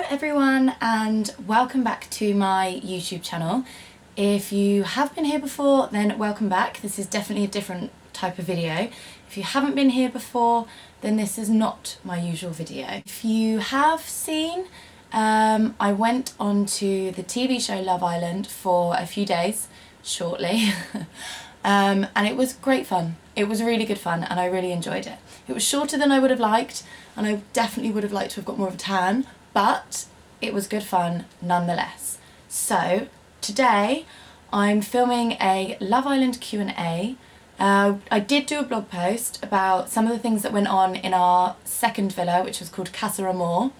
everyone and welcome back to my YouTube channel. If you have been here before, then welcome back. This is definitely a different type of video. If you haven't been here before, then this is not my usual video. If you have seen, I went on to the TV show Love Island for a few days shortly and it was great fun. It was really good fun and I really enjoyed it. It was shorter than I would have liked and I definitely would have liked to have got more of a tan, but it was good fun nonetheless. So today I'm filming a Love Island Q&A. I did do a blog post about some of the things that went on in our second villa, which was called Casa Amor,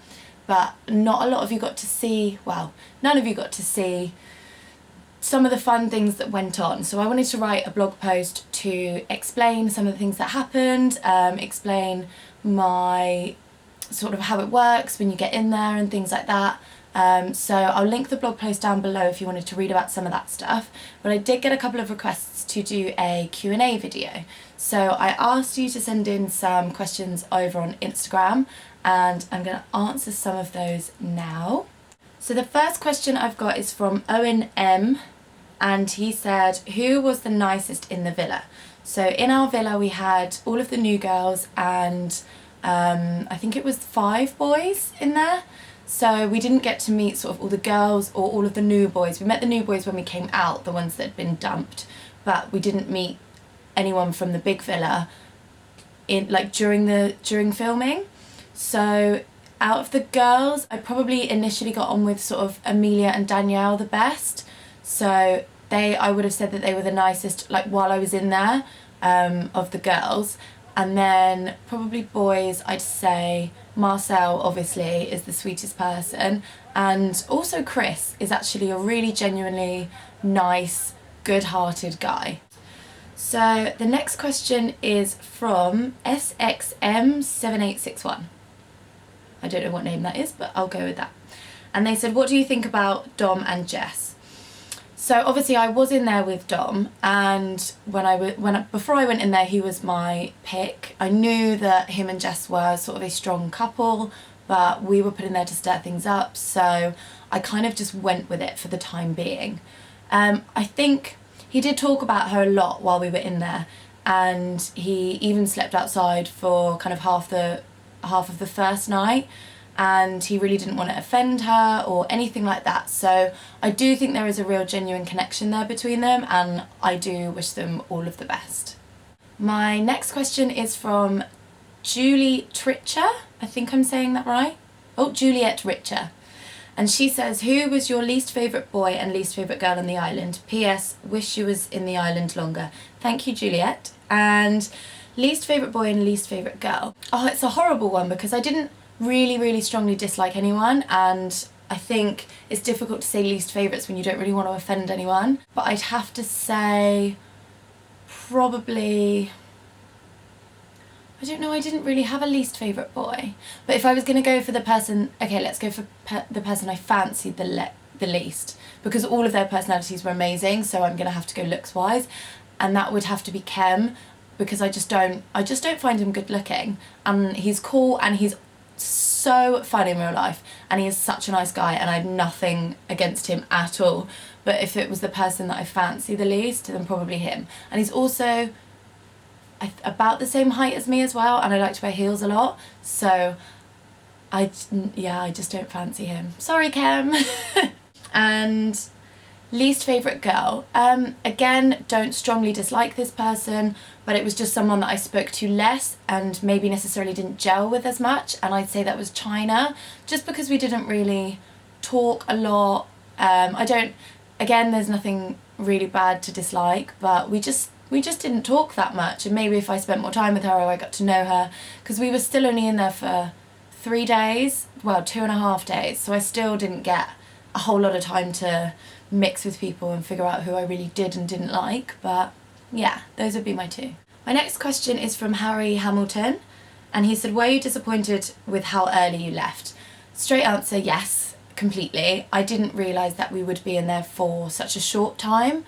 but not a lot of you got to see, well, none of you got to see some of the fun things that went on. So I wanted to write a blog post to explain some of the things that happened, explain my sort of how it works when you get in there and things like that. So I'll link the blog post down below if you wanted to read about some of that stuff. But I did get a couple of requests to do a Q&A video. So I asked you to send in some questions over on Instagram and I'm going to answer some of those now. So the first question I've got is from Owen M, and he said, who was the nicest in the villa? So in our villa we had all of the new girls and I think it was 5 boys in there. So we didn't get to meet sort of all the girls or all of the new boys. We met the new boys when we came out, the ones that had been dumped, but we didn't meet anyone from the big villa in during filming. So out of the girls, I probably initially got on with sort of Amelia and Danielle the best. So I would have said that they were the nicest, like while I was in there, of the girls. And then probably boys, I'd say Marcel obviously is the sweetest person, and also Chris is actually a really genuinely nice, good-hearted guy. So the next question is from SXM7861. I don't know what name that is, but I'll go with that. And they said, what do you think about Dom and Jess? So obviously I was in there with Dom, and before I went in there he was my pick. I knew that him and Jess were sort of a strong couple, but we were put in there to stir things up, so I kind of just went with it for the time being. I think he did talk about her a lot while we were in there, and he even slept outside for kind of half of the first night, and he really didn't want to offend her or anything like that. So I do think there is a real genuine connection there between them, and I do wish them all of the best. My next question is from Julie Tritcher. I think I'm saying that right. Oh, Juliet Richer. And she says, who was your least favourite boy and least favourite girl on the island? P.S. Wish you was in the island longer. Thank you, Juliet. And least favourite boy and least favourite girl. Oh, it's a horrible one because I didn't really strongly dislike anyone, and I think it's difficult to say least favourites when you don't really want to offend anyone. But I'd have to say probably, I don't know, I didn't really have a least favourite boy. But if I was going to go for the person, okay, let's go for the person I fancied the least, because all of their personalities were amazing, so I'm going to have to go looks wise, and that would have to be Kem, because I just don't find him good looking, and he's cool and he's so fun in real life and he is such a nice guy and I have nothing against him at all. But if it was the person that I fancy the least, then probably him. And he's also about the same height as me as well, and I like to wear heels a lot, so I just don't fancy him. Sorry, Kem. And least favourite girl. Again, don't strongly dislike this person, but it was just someone that I spoke to less and maybe necessarily didn't gel with as much, and I'd say that was China, just because we didn't really talk a lot. Again, there's nothing really bad to dislike, but we just didn't talk that much, and maybe if I spent more time with her or I got to know her, because we were still only in there for 3 days, well, 2.5 days, so I still didn't get a whole lot of time to mix with people and figure out who I really did and didn't like. But yeah, those would be my 2. My next question is from Harry Hamilton, and he said, were you disappointed with how early you left? Straight answer, yes, completely. I didn't realise that we would be in there for such a short time.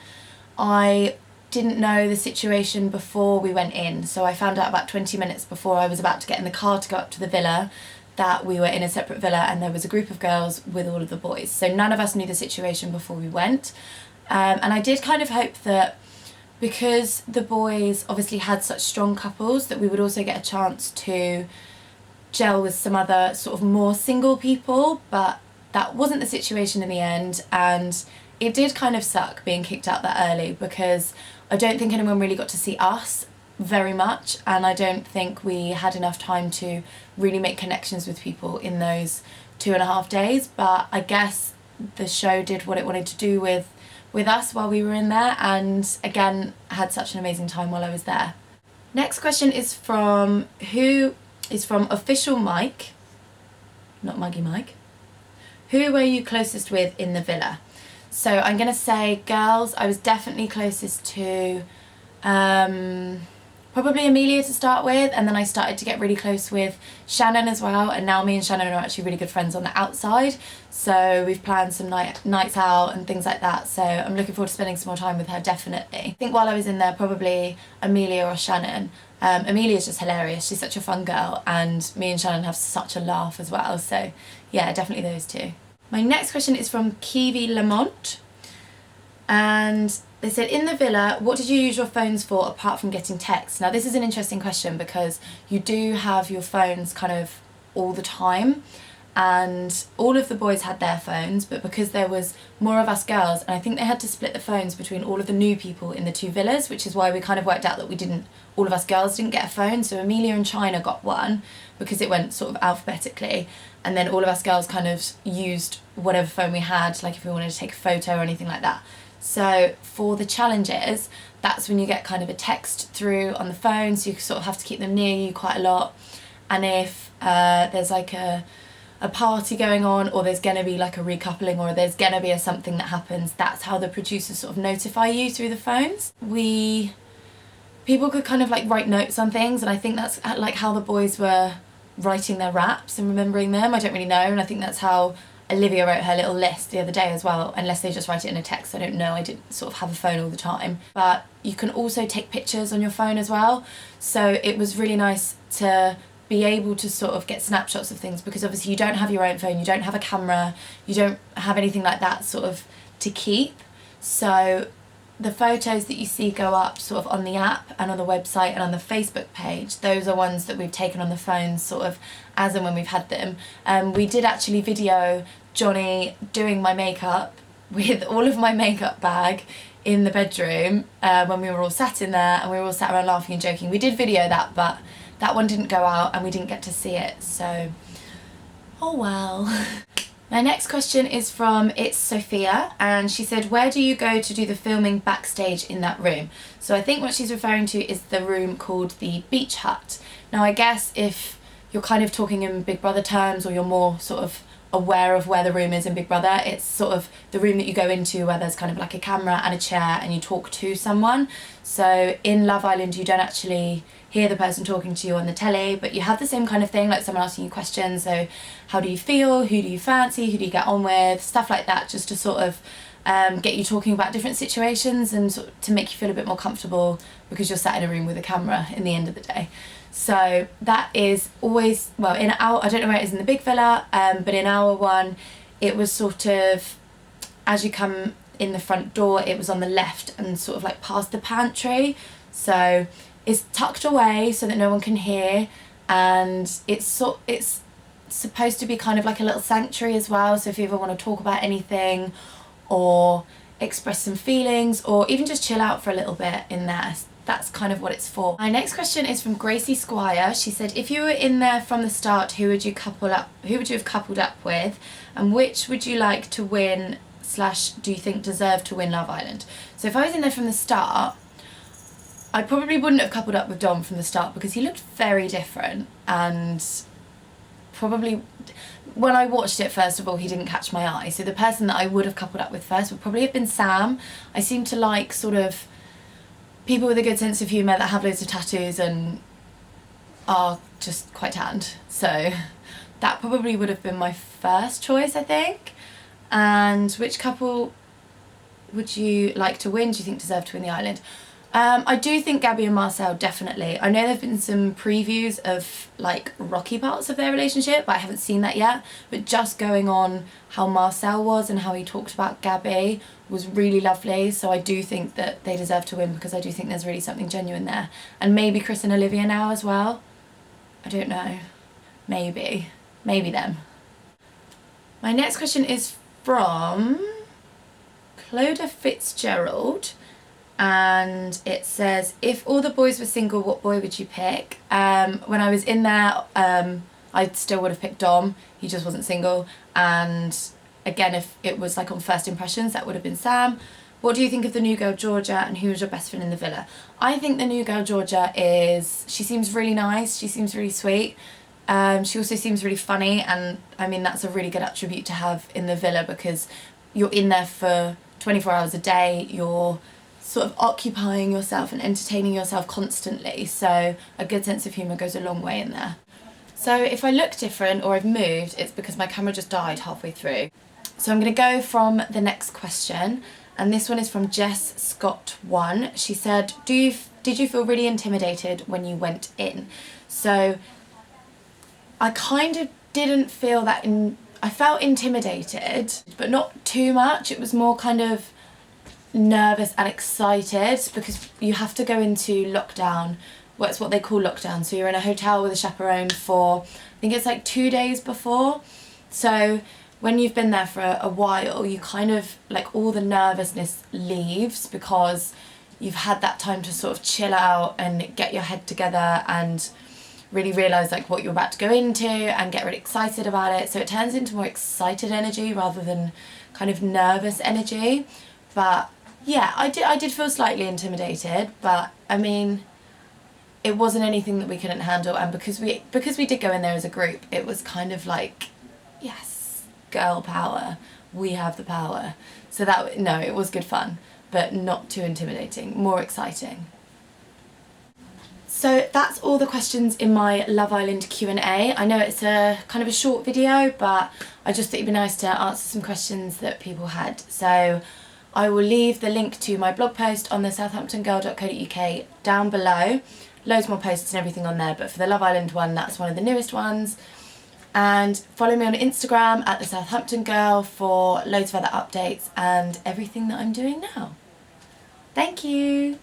I didn't know the situation before we went in, so I found out about 20 minutes before I was about to get in the car to go up to the villa that we were in a separate villa and there was a group of girls with all of the boys. So none of us knew the situation before we went. And I did kind of hope that because the boys obviously had such strong couples, that we would also get a chance to gel with some other sort of more single people, but that wasn't the situation in the end, and it did kind of suck being kicked out that early because I don't think anyone really got to see us very much, and I don't think we had enough time to really make connections with people in those 2.5 days. But I guess the show did what it wanted to do with us while we were in there, and again had such an amazing time while I was there. Next question is from Official Mike, not Muggy Mike. Who were you closest with in the villa? So I'm gonna say girls, I was definitely closest to probably Amelia to start with, and then I started to get really close with Shannon as well, and now me and Shannon are actually really good friends on the outside, so we've planned some nights out and things like that, so I'm looking forward to spending some more time with her, definitely. I think while I was in there, probably Amelia or Shannon. Amelia's just hilarious, she's such a fun girl, and me and Shannon have such a laugh as well, so yeah, definitely those two. My next question is from Kiwi Lamont, and they said, in the villa, what did you use your phones for apart from getting texts? Now this is an interesting question because you do have your phones kind of all the time, and all of the boys had their phones, but because there was more of us girls, and I think they had to split the phones between all of the new people in the two villas, which is why we kind of worked out that all of us girls didn't get a phone. So Amelia and China got one because it went sort of alphabetically, and then all of us girls kind of used whatever phone we had, like if we wanted to take a photo or anything like that. So for the challenges, that's when you get kind of a text through on the phone, so you sort of have to keep them near you quite a lot. And if there's like a party going on, or there's gonna be like a recoupling, or there's gonna be something that happens, that's how the producers sort of notify you through the phones. People could kind of like write notes on things, and I think that's like how the boys were writing their raps and remembering them. I don't really know, and I think that's how Olivia wrote her little list the other day as well, unless they just write it in a text. I don't know, I didn't sort of have a phone all the time. But you can also take pictures on your phone as well, so it was really nice to be able to sort of get snapshots of things, because obviously you don't have your own phone, you don't have a camera, you don't have anything like that sort of to keep. So the photos that you see go up sort of on the app and on the website and on the Facebook page, those are ones that we've taken on the phone sort of as and when we've had them. We did actually video Johnny doing my makeup with all of my makeup bag in the bedroom when we were all sat in there and we were all sat around laughing and joking. We did video that, but that one didn't go out and we didn't get to see it, so oh well. My next question is from It's Sophia, and she said, where do you go to do the filming backstage in that room? So I think what she's referring to is the room called the Beach Hut. Now I guess if you're kind of talking in Big Brother terms, or you're more sort of aware of where the room is in Big Brother, it's sort of the room that you go into where there's kind of like a camera and a chair and you talk to someone. So in Love Island you don't actually hear the person talking to you on the telly, but you have the same kind of thing, like someone asking you questions. So how do you feel, who do you fancy, who do you get on with, stuff like that, just to sort of get you talking about different situations and sort of to make you feel a bit more comfortable, because you're sat in a room with a camera in the end of the day. So that is always, well, in our, I don't know where it is in the big villa, but in our one it was sort of, as you come in the front door, it was on the left and sort of like past the pantry, so it's tucked away so that no one can hear, and it's supposed to be kind of like a little sanctuary as well, so if you ever want to talk about anything or express some feelings or even just chill out for a little bit in there, that's kind of what it's for. My next question is from Gracie Squire. She said, if you were in there from the start, who would you have coupled up with, and which would you like to win / do you think deserve to win Love Island? So if I was in there from the start, I probably wouldn't have coupled up with Dom from the start, because he looked very different, and probably when I watched it, first of all, he didn't catch my eye. So the person that I would have coupled up with first would probably have been Sam. I seem to like sort of people with a good sense of humour that have loads of tattoos and are just quite tanned. So that probably would have been my first choice, I think. And which couple would you like to win? Do you think deserve to win the island? I do think Gabby and Marcel, definitely. I know there have been some previews of like rocky parts of their relationship, but I haven't seen that yet. But just going on how Marcel was and how he talked about Gabby was really lovely. So I do think that they deserve to win, because I do think there's really something genuine there. And maybe Chris and Olivia now as well. I don't know. Maybe them. My next question is from Cloda Fitzgerald. And it says, if all the boys were single, what boy would you pick? When I was in there, I still would have picked Dom. He just wasn't single. And again, if it was like on first impressions, that would have been Sam. What do you think of the new girl Georgia, and who was your best friend in the villa? I think the new girl Georgia she seems really nice. She seems really sweet. She also seems really funny, and I mean that's a really good attribute to have in the villa, because you're in there for 24 hours a day. You're sort of occupying yourself and entertaining yourself constantly, so a good sense of humour goes a long way in there. So if I look different or I've moved, it's because my camera just died halfway through. So I'm going to go from the next question, and this one is from Jess Scott 1. She said, did you feel really intimidated when you went in? So I kind of didn't feel that I felt intimidated, but not too much. It was more kind of nervous and excited, because you have to go into lockdown. Well, it's what they call lockdown. So you're in a hotel with a chaperone for, I think it's like 2 days before. So when you've been there for a while, you kind of, like, all the nervousness leaves, because you've had that time to sort of chill out and get your head together and really realise like what you're about to go into and get really excited about it. So it turns into more excited energy rather than kind of nervous energy. But yeah, I did feel slightly intimidated, but I mean, it wasn't anything that we couldn't handle, and because we did go in there as a group, it was kind of like, yes, girl power, we have the power. So it was good fun, but not too intimidating, more exciting. So that's all the questions in my Love Island Q&A. I know it's a kind of a short video, but I just thought it'd be nice to answer some questions that people had. So I will leave the link to my blog post on the southamptongirl.co.uk down below. Loads more posts and everything on there, but for the Love Island one, that's one of the newest ones. And follow me on Instagram at the Southampton Girl for loads of other updates and everything that I'm doing now. Thank you.